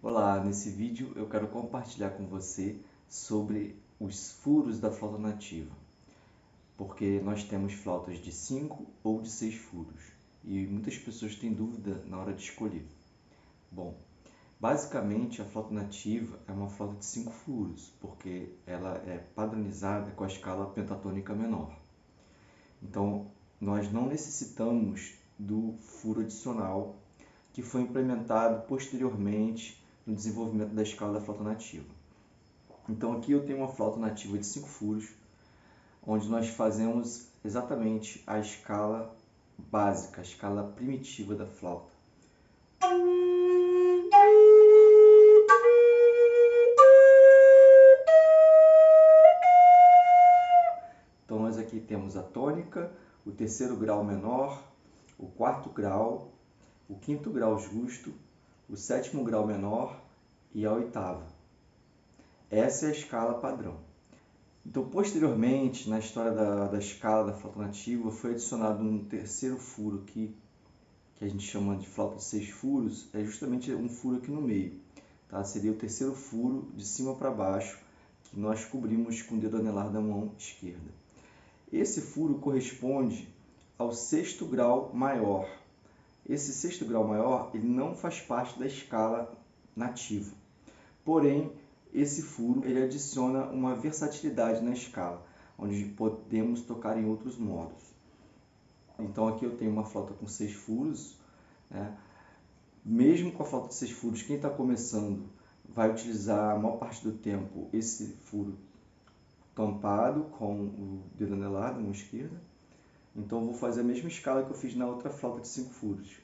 Olá, nesse vídeo eu quero compartilhar com você sobre os furos da flauta nativa, porque nós temos flautas de 5 ou de 6 furos e muitas pessoas têm dúvida na hora de escolher. Bom, basicamente a flauta nativa é uma flauta de 5 furos, porque ela é padronizada com a escala pentatônica menor. Então, nós não necessitamos do furo adicional que foi implementado posteriormente no desenvolvimento da escala da flauta nativa. Então aqui eu tenho uma flauta nativa de 5 furos, onde nós fazemos exatamente a escala básica, a escala primitiva da flauta. Então nós aqui temos a tônica, o terceiro grau menor, o quarto grau, o quinto grau justo, o sétimo grau menor e a oitava. Essa é a escala padrão. Então, posteriormente, na história da escala da flauta nativa, foi adicionado um terceiro furo aqui, que a gente chama de flauta de 6 furos, é justamente um furo aqui no meio. Tá? Seria o terceiro furo de cima para baixo, que nós cobrimos com o dedo anelar da mão esquerda. Esse furo corresponde ao sexto grau maior. Esse sexto grau maior ele não faz parte da escala nativa. Porém, esse furo ele adiciona uma versatilidade na escala, onde podemos tocar em outros modos. Então aqui eu tenho uma flauta com 6 furos, né? Mesmo com a flauta de 6 furos, quem está começando vai utilizar a maior parte do tempo esse furo tampado com o dedo anelar da mão esquerda. Então eu vou fazer a mesma escala que eu fiz na outra flauta de 5 furos.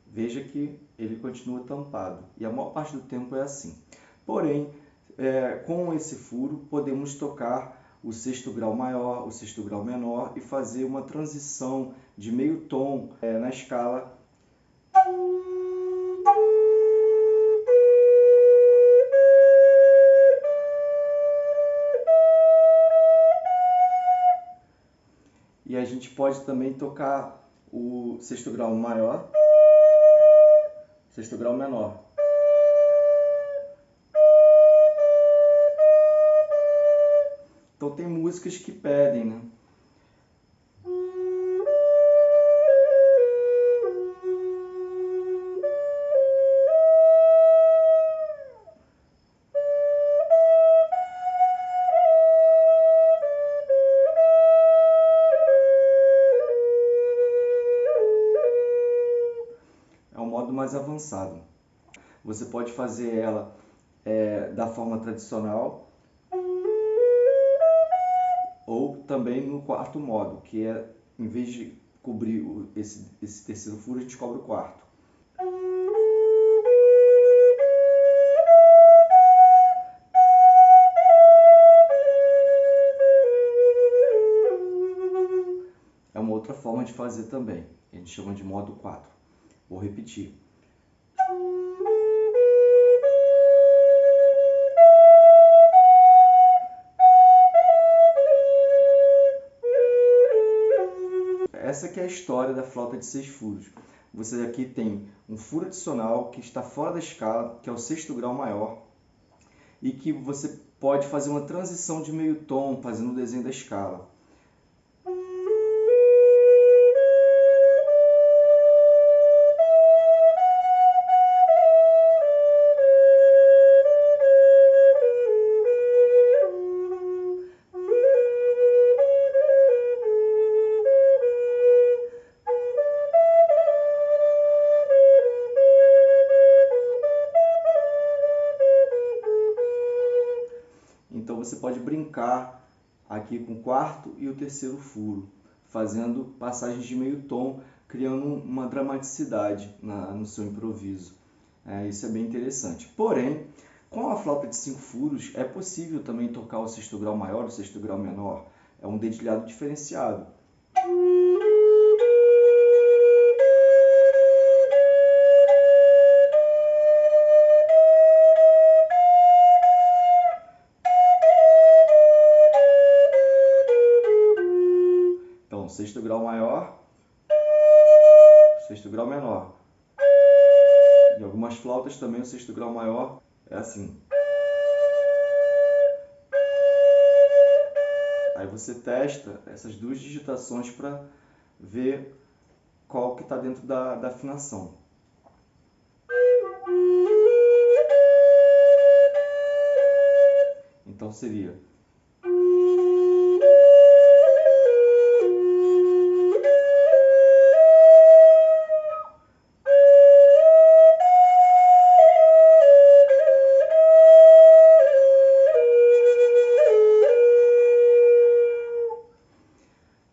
Veja que ele continua tampado e a maior parte do tempo é assim. Porém, com esse furo podemos tocar o sexto grau maior, o sexto grau menor e fazer uma transição de meio tom na escala. E a gente pode também tocar o sexto grau maior, sexto grau menor. Então tem músicas que pedem, né? É um modo mais avançado. Você pode fazer ela da forma tradicional ou também no quarto modo, que é, em vez de cobrir esse terceiro furo, a gente cobre o quarto. É uma outra forma de fazer também, a gente chama de modo 4. Vou repetir. Essa que é a história da flauta de 6 furos. Você aqui tem um furo adicional que está fora da escala, que é o sexto grau maior, e que você pode fazer uma transição de meio tom fazendo o desenho da escala. Então você pode brincar aqui com o quarto e o terceiro furo, fazendo passagens de meio tom, criando uma dramaticidade no seu improviso. Isso é bem interessante. Porém, com a flauta de 5 furos, é possível também tocar o sexto grau maior e o sexto grau menor. É um dedilhado diferenciado. sexto grau maior, sexto grau menor. Em algumas flautas também o sexto grau maior é assim. Aí você testa essas duas digitações para ver qual que está dentro da afinação. Então seria...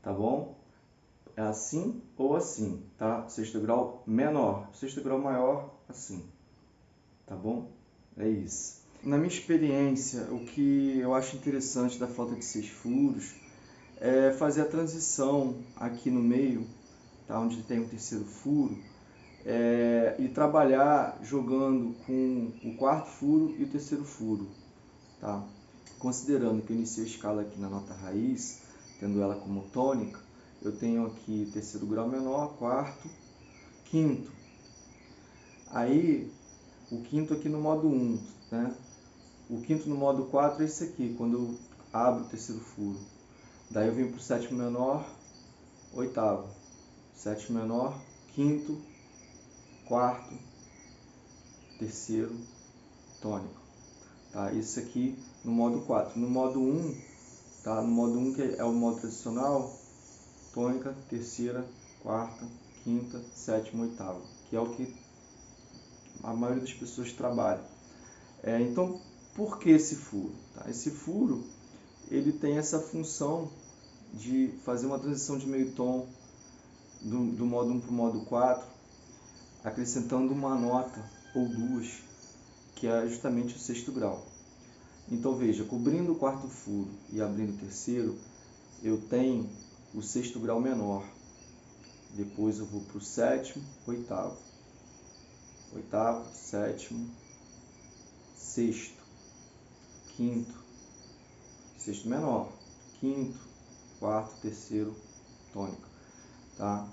Tá bom? É assim ou assim, tá? Sexto grau menor, sexto grau maior, assim. Tá bom? É isso. Na minha experiência, o que eu acho interessante da flauta de 6 furos é fazer a transição aqui no meio, tá? Onde tem o terceiro furo, e trabalhar jogando com o quarto furo e o terceiro furo, tá? Considerando que eu iniciei a escala aqui na nota raiz, tendo ela como tônica, eu tenho aqui terceiro grau menor, quarto, quinto. Aí, o quinto aqui no modo 1, né? O quinto no modo 4 é esse aqui, quando eu abro o terceiro furo. Daí eu venho para o sétimo menor, oitavo. Sétimo menor, quinto, quarto, terceiro, tônico. Tá? Isso aqui no modo 4. No modo 1, tá? No modo 1, que é o modo tradicional, tônica, terceira, quarta, quinta, sétima, oitava, que é o que a maioria das pessoas trabalha. Então, por que esse furo? Tá? Esse furo ele tem essa função de fazer uma transição de meio tom do modo 1 para o modo 4, acrescentando uma nota ou duas, que é justamente o sexto grau. Então veja, cobrindo o quarto furo e abrindo o terceiro, eu tenho o sexto grau menor. Depois eu vou para o sétimo, oitavo. Oitavo, sétimo, sexto, quinto, sexto menor, quinto, quarto, terceiro, tônica. Tá?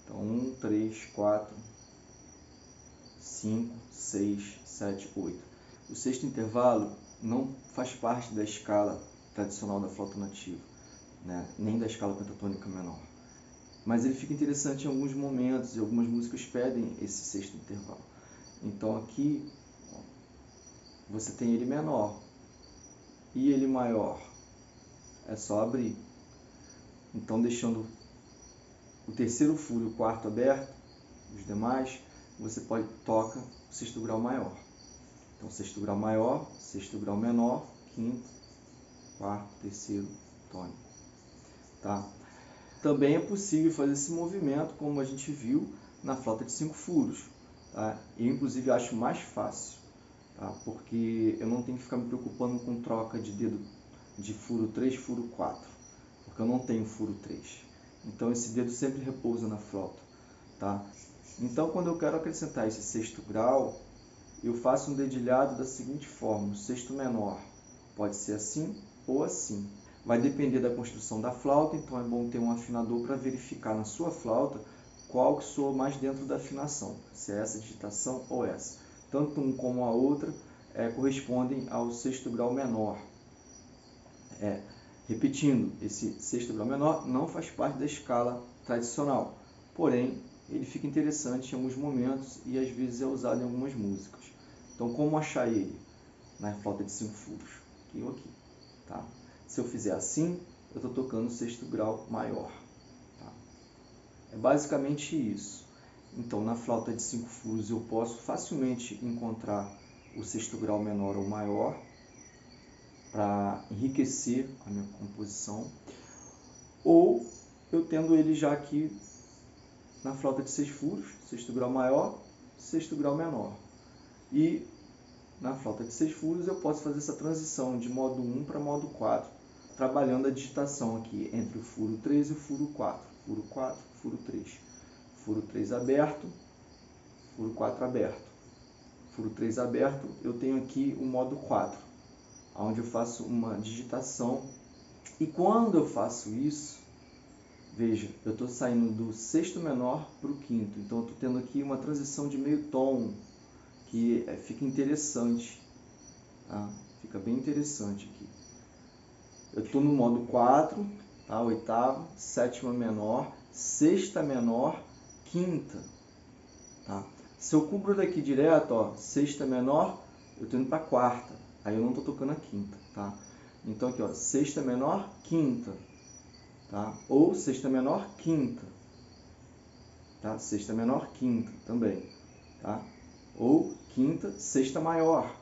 Então 1, 3, 4, 5, 6, 7, 8. O sexto intervalo não faz parte da escala tradicional da flauta nativa, né? Nem da escala pentatônica menor. Mas ele fica interessante em alguns momentos e algumas músicas pedem esse sexto intervalo. Então aqui ó, você tem ele menor e ele maior. É só abrir. Então deixando o terceiro furo e o quarto aberto, os demais, você toca o sexto grau maior. Então, sexto grau maior, sexto grau menor, quinto, quarto, terceiro, tônico. Tá? Também é possível fazer esse movimento, como a gente viu na flauta de 5 furos. Tá? Eu, inclusive, acho mais fácil, tá? Porque eu não tenho que ficar me preocupando com troca de dedo de furo 3, furo 4, porque eu não tenho furo 3. Então, esse dedo sempre repousa na flauta. Tá? Então, quando eu quero acrescentar esse sexto grau, eu faço um dedilhado da seguinte forma: o sexto menor pode ser assim ou assim. Vai depender da construção da flauta, então é bom ter um afinador para verificar na sua flauta qual que soa mais dentro da afinação, se é essa digitação ou essa. Tanto um como a outra correspondem ao sexto grau menor. Repetindo, esse sexto grau menor não faz parte da escala tradicional, porém ele fica interessante em alguns momentos e às vezes é usado em algumas músicas. Então, como achar ele na flauta de 5 furos? Aqui ou aqui. Tá? Se eu fizer assim, eu estou tocando o sexto grau maior. Tá? É basicamente isso. Então, na flauta de 5 furos, eu posso facilmente encontrar o sexto grau menor ou maior para enriquecer a minha composição. Ou eu tendo ele já aqui na flauta de 6 furos, sexto grau maior, sexto grau menor. E na flauta de 6 furos eu posso fazer essa transição de modo 1 para modo 4, trabalhando a digitação aqui entre o furo 3 e o furo 4. Furo 4, furo 3. Furo 3 aberto, furo 4 aberto. Furo 3 aberto, eu tenho aqui o modo 4, onde eu faço uma digitação. E quando eu faço isso, Veja, eu estou saindo do sexto menor para o quinto, então eu estou tendo aqui uma transição de meio tom, que fica interessante, tá? Fica bem interessante aqui. Eu estou no modo 4, tá? Oitava, sétima menor, sexta menor, quinta, tá? Se eu cubro daqui direto, ó, sexta menor, eu estou indo para a quarta, aí eu não estou tocando a quinta, tá? Então aqui, ó, sexta menor, quinta, tá? Ou sexta menor, quinta, tá? Sexta menor, quinta também, tá? Ou quinta, sexta maior,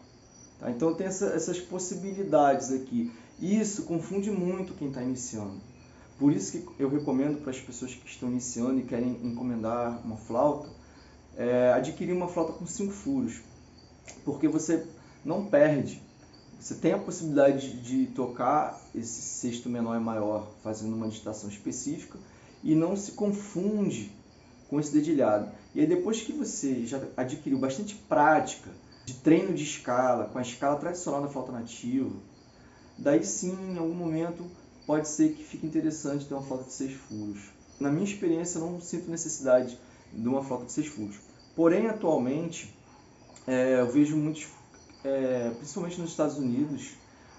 tá? Então tem essas possibilidades aqui. Isso confunde muito quem está iniciando. Por isso que eu recomendo para as pessoas que estão iniciando e querem encomendar uma flauta, adquirir uma flauta com 5 furos, porque você não perde. Você tem a possibilidade de tocar esse sexto menor e maior fazendo uma digitação específica e não se confunde com esse dedilhado. E aí depois que você já adquiriu bastante prática de treino de escala, com a escala tradicional da flauta nativa, daí sim, em algum momento, pode ser que fique interessante ter uma flauta de 6 furos. Na minha experiência, eu não sinto necessidade de uma flauta de 6 furos. Porém, atualmente, eu vejo muitos, principalmente nos Estados Unidos,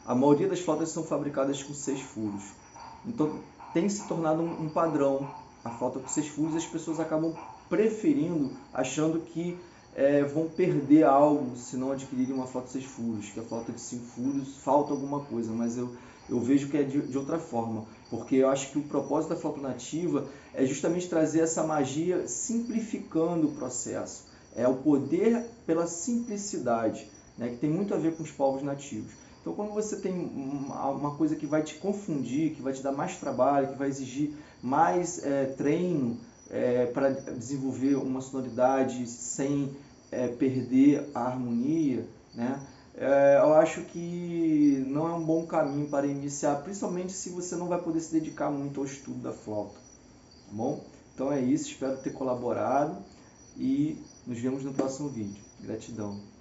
a maioria das flautas são fabricadas com 6 furos. Então, tem se tornado um padrão a flauta com 6 furos, e as pessoas acabam preferindo, achando que vão perder algo se não adquirirem uma flauta de 6 furos, que a flauta de 5 furos falta alguma coisa, mas eu vejo que é de outra forma, porque eu acho que o propósito da flauta nativa é justamente trazer essa magia simplificando o processo. É o poder pela simplicidade, né, que tem muito a ver com os povos nativos. Então, quando você tem uma coisa que vai te confundir, que vai te dar mais trabalho, que vai exigir mais treino para desenvolver uma sonoridade sem perder a harmonia, né? Eu acho que não é um bom caminho para iniciar, principalmente se você não vai poder se dedicar muito ao estudo da flauta, tá bom? Então é isso, espero ter colaborado e nos vemos no próximo vídeo. Gratidão!